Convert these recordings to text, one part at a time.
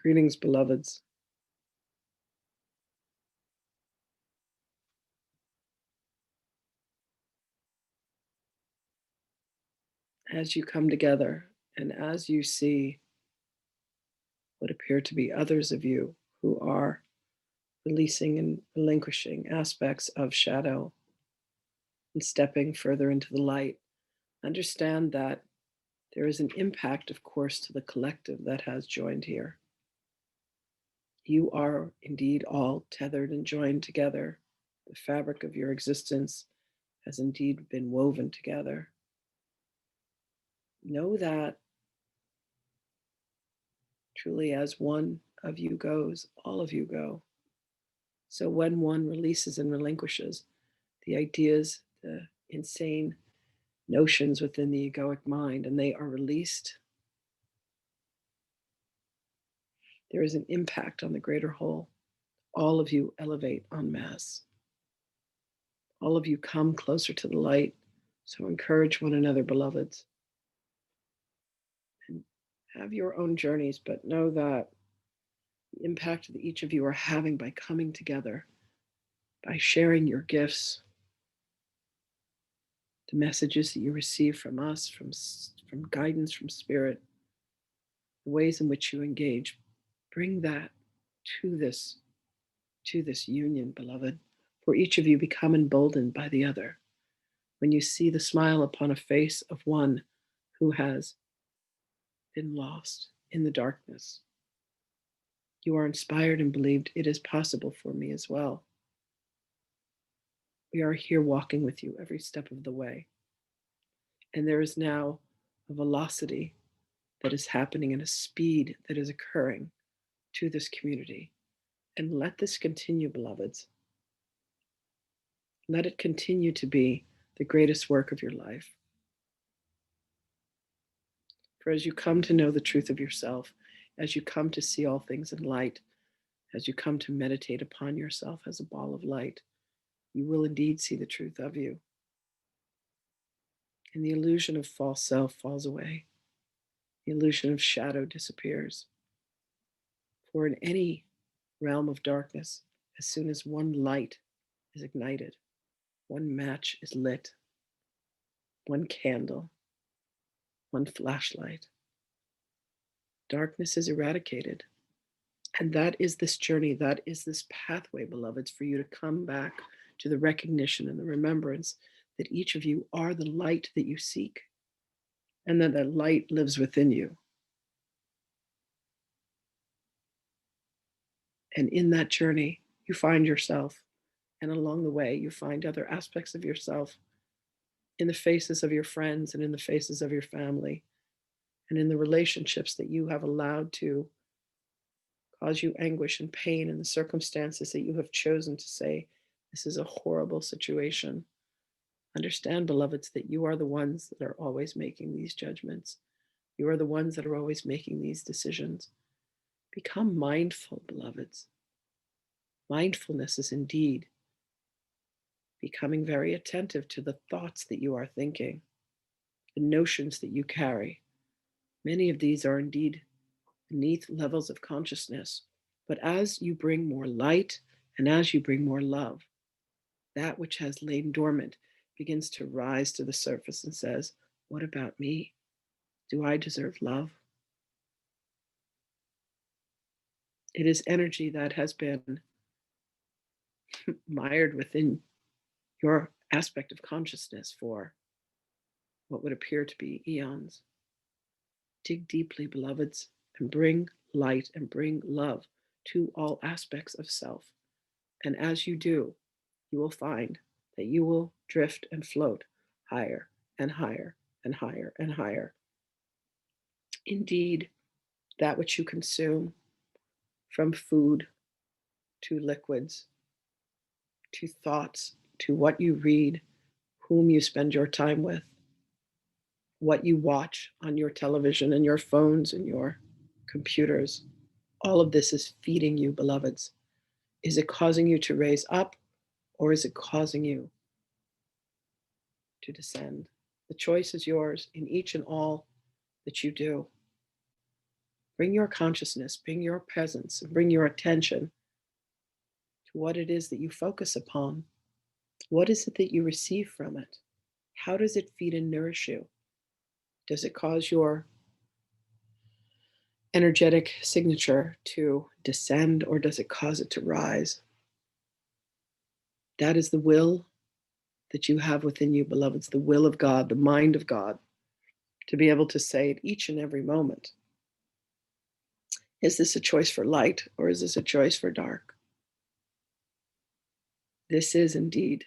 Greetings, beloveds. As you come together and as you see what appear to be others of you who are releasing and relinquishing aspects of shadow and stepping further into the light, understand that there is an impact, of course, to the collective that has joined here. You are indeed all tethered and joined together. The fabric of your existence has indeed been woven together. Know that truly, as one of you goes, all of you go. So when one releases and relinquishes the ideas, the insane notions within the egoic mind, and they are released, there is an impact on the greater whole. All of you elevate en masse. All of you come closer to the light. So encourage one another, beloveds, and have your own journeys, but know that the impact that each of you are having by coming together, by sharing your gifts, the messages that you receive from us, from guidance from spirit, the ways in which you engage, bring that to this to this union, beloved. For each of you become emboldened by the other. When you see the smile upon a face of one who has been lost in the darkness, you are inspired and believed it is possible for me as well. We are here walking with you every step of the way. And there is now a velocity that is happening and a speed that is occurring to this community. And let this continue, beloveds. Let it continue to be the greatest work of your life. For as you come to know the truth of yourself, as you come to see all things in light, as you come to meditate upon yourself as a ball of light, you will indeed see the truth of you. And the illusion of false self falls away. The illusion of shadow disappears. For in any realm of darkness, as soon as one light is ignited, one match is lit, one candle, one flashlight, darkness is eradicated. And that is this journey, that is this pathway, beloveds, for you to come back to the recognition and the remembrance that each of you are the light that you seek, and that that light lives within you. And in that journey, you find yourself, and along the way, you find other aspects of yourself in the faces of your friends and in the faces of your family and in the relationships that you have allowed to cause you anguish and pain in the circumstances that you have chosen to say, this is a horrible situation. Understand, beloveds, that you are the ones that are always making these judgments. You are the ones that are always making these decisions. Become mindful, beloveds. Mindfulness is indeed becoming very attentive to the thoughts that you are thinking, the notions that you carry. Many of these are indeed beneath levels of consciousness. But as you bring more light and as you bring more love, that which has lain dormant begins to rise to the surface and says, what about me? Do I deserve love? It is energy that has been mired within your aspect of consciousness for what would appear to be eons. Dig deeply, beloveds, and bring light and bring love to all aspects of self. And as you do, you will find that you will drift and float higher and higher and higher and higher. Indeed, that which you consume, from food to liquids to thoughts to what you read, whom you spend your time with, what you watch on your television and your phones and your computers, all of this is feeding you, beloveds. Is it causing you to raise up, or is it causing you to descend? The choice is yours in each and all that you do. Bring your consciousness, bring your presence, and bring your attention to what it is that you focus upon. What is it that you receive from it? How does it feed and nourish you? Does it cause your energetic signature to descend, or does it cause it to rise? That is the will that you have within you, beloveds, the will of God, the mind of God, to be able to say at each and every moment, is this a choice for light or is this a choice for dark? This is indeed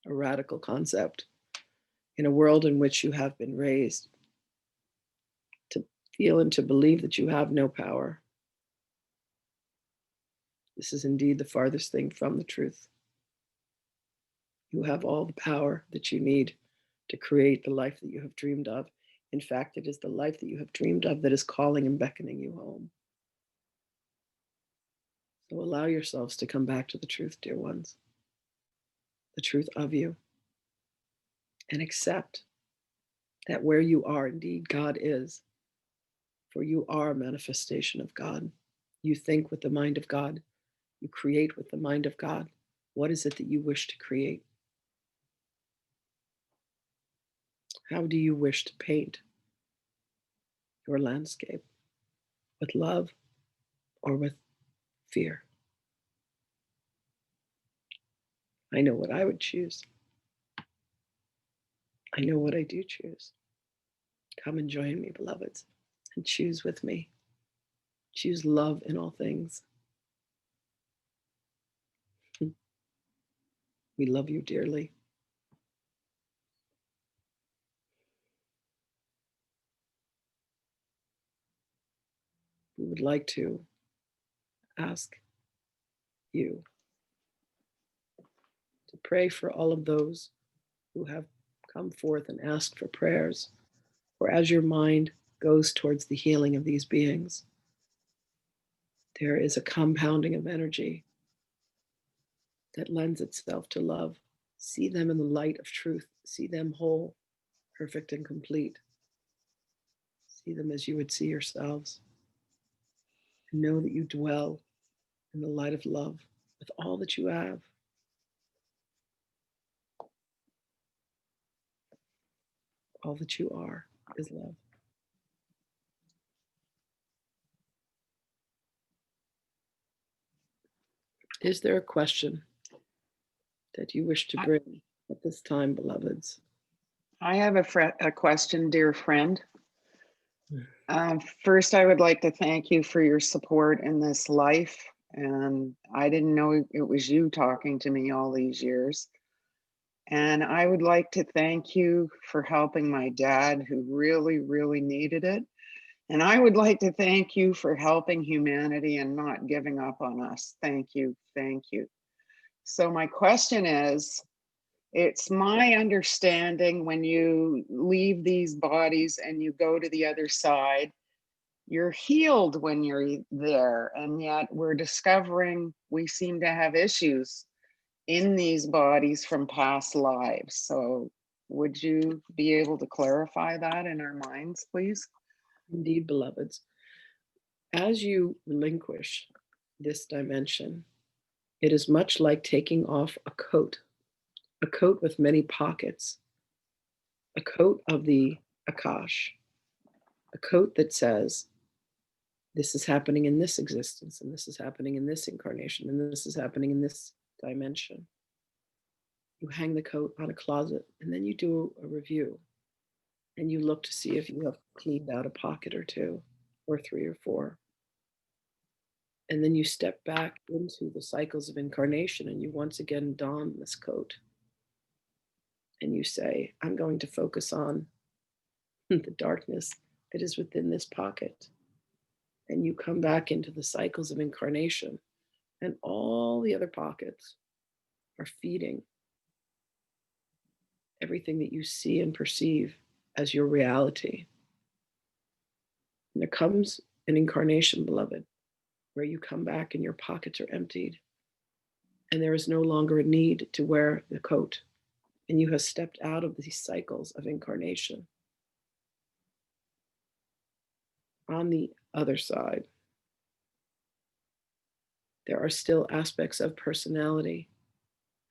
a radical concept in a world in which you have been raised to feel and to believe that you have no power. This is indeed the farthest thing from the truth. You have all the power that you need to create the life that you have dreamed of. In fact, it is the life that you have dreamed of that is calling and beckoning you home. So allow yourselves to come back to the truth, dear ones, the truth of you, and accept that where you are, indeed, God is, for you are a manifestation of God. You think with the mind of God. You create with the mind of God. What is it that you wish to create? How do you wish to paint your landscape? With love or with fear? I know what I would choose. I know what I do choose. Come and join me, beloveds, and choose with me. Choose love in all things. We love you dearly. We would like to ask you to pray for all of those who have come forth and asked for prayers, for as your mind goes towards the healing of these beings, there is a compounding of energy that lends itself to love. See them in the light of truth. See them whole, perfect, and complete. See them as you would see yourselves. And know that you dwell in the light of love with all that you have. All that you are is love. Is there a question that you wish to bring at this time, beloveds? I have a question, dear friend. First, I would like to thank you for your support in this life. And I didn't know it was you talking to me all these years. And I would like to thank you for helping my dad, who really, really needed it. And I would like to thank you for helping humanity and not giving up on us. Thank you. Thank you. So my question is, it's my understanding when you leave these bodies and you go to the other side, you're healed when you're there. And yet we're discovering we seem to have issues in these bodies from past lives. So would you be able to clarify that in our minds, please? Indeed, beloveds. As you relinquish this dimension, it is much like taking off a coat with many pockets, a coat of the Akash, a coat that says, this is happening in this existence, and this is happening in this incarnation, and this is happening in this dimension. You hang the coat on a closet, and then you do a review, and you look to see if you have cleaned out a pocket or two, or three or four. And then you step back into the cycles of incarnation, and you once again don this coat. And you say, I'm going to focus on the darkness that is within this pocket. And you come back into the cycles of incarnation, and all the other pockets are feeding everything that you see and perceive as your reality. And there comes an incarnation, beloved, where you come back and your pockets are emptied, and there is no longer a need to wear the coat, and you have stepped out of these cycles of incarnation. On the other side. There are still aspects of personality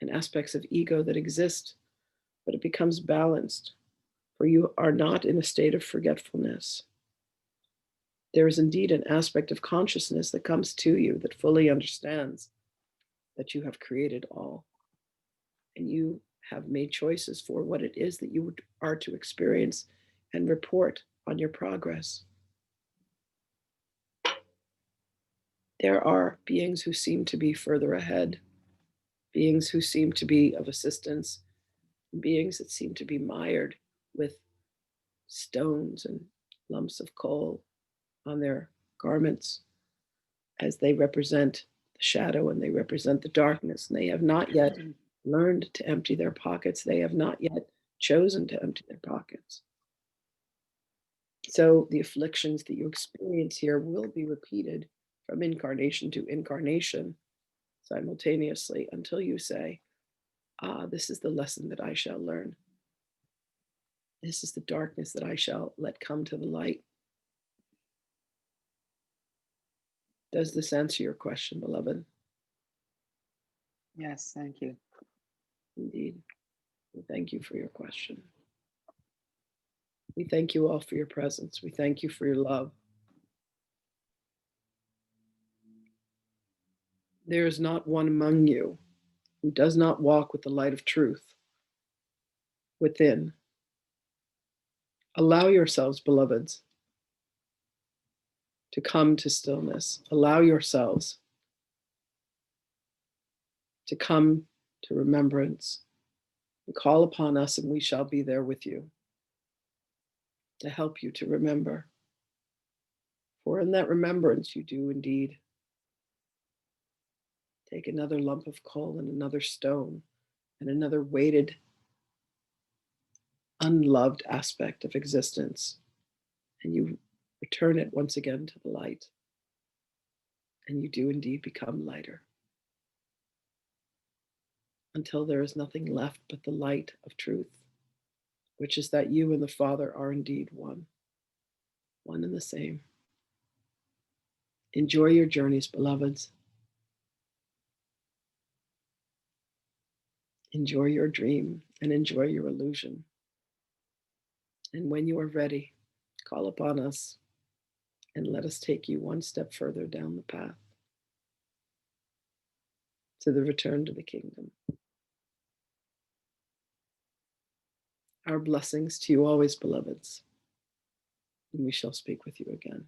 and aspects of ego that exist, but it becomes balanced, for you are not in a state of forgetfulness. There is indeed an aspect of consciousness that comes to you that fully understands that you have created all, and you have made choices for what it is that you are to experience and report on your progress. There are beings who seem to be further ahead, beings who seem to be of assistance, beings that seem to be mired with stones and lumps of coal on their garments as they represent the shadow and they represent the darkness, and they have not yet learned to empty their pockets. They have not yet chosen to empty their pockets. So the afflictions that you experience here will be repeated from incarnation to incarnation simultaneously until you say, this is the lesson that I shall learn. This is the darkness that I shall let come to the light. Does this answer your question, beloved? Yes, thank you. Indeed. We thank you for your question. We thank you all for your presence. We thank you for your love. There is not one among you who does not walk with the light of truth within. Allow yourselves, beloveds, to come to stillness. Allow yourselves to come to remembrance. And call upon us, and we shall be there with you to help you to remember. For in that remembrance, you do indeed take another lump of coal and another stone and another weighted, unloved aspect of existence, and you return it once again to the light. And you do indeed become lighter until there is nothing left but the light of truth, which is that you and the Father are indeed one and the same. Enjoy your journeys, beloveds. Enjoy your dream and enjoy your illusion. And when you are ready, call upon us and let us take you one step further down the path to the return to the kingdom. Our blessings to you always, beloveds, and we shall speak with you again.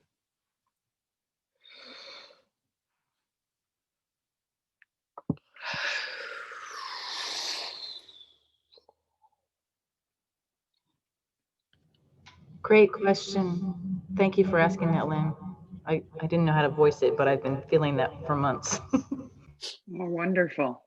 Great question. Thank you for asking that, Lynn. I didn't know how to voice it, but I've been feeling that for months. Oh, wonderful.